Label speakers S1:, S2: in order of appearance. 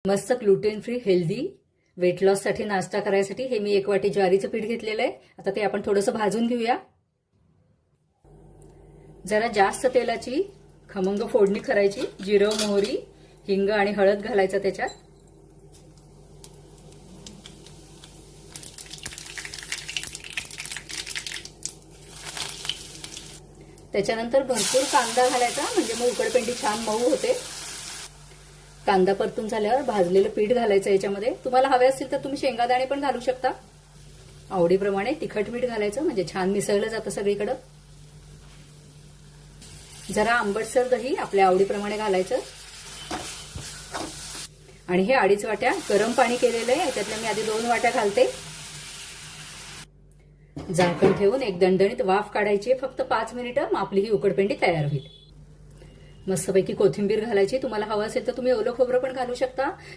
S1: मस्त gluten free healthy weight loss साठी नाश्ता करायसाठी हे मी 1 वाटी ज्वारीचं पीठ घेतलेलं आहे. आता ते आपण थोडंसं भाजून घेऊया. जरा जास्त तेलाची खमंग फोडणी करायची. जिरं, मोहरी, हिंग आणि हळद घालायचं त्याच्यात. त्याच्यानंतर भरपूर कांदा घालायचा, म्हणजे मग उकडपेंडी छान मऊ होते. कांदा परतून झाल्यावर भाजलेलं पीठ घालायचं याच्यामध्ये. तुम्हाला हवे असतील तर तुम्ही शेंगादाणे पण घालू शकता. आवडीप्रमाणे तिखट मीठ घालायचं, म्हणजे छान मिसळलं जातं सगळीकडं. जरा आंबटसर दही आपल्या आवडीप्रमाणे घालायचं. आणि हे 2.5 वाट्या गरम पाणी केलेलं आहे, त्यातल्या मी आधी 2 वाट्या घालते. झाकण ठेवून एक दणदणीत वाफ काढायची. फक्त 5 मिनिटं, मग आपली ही उकडपेंडी तयार होईल. मस्तपैकी कोथिंबीर घालायची. तुम्हाला हवं असेल तर तुम्ही ओलं खोबरं पण घालू शकता.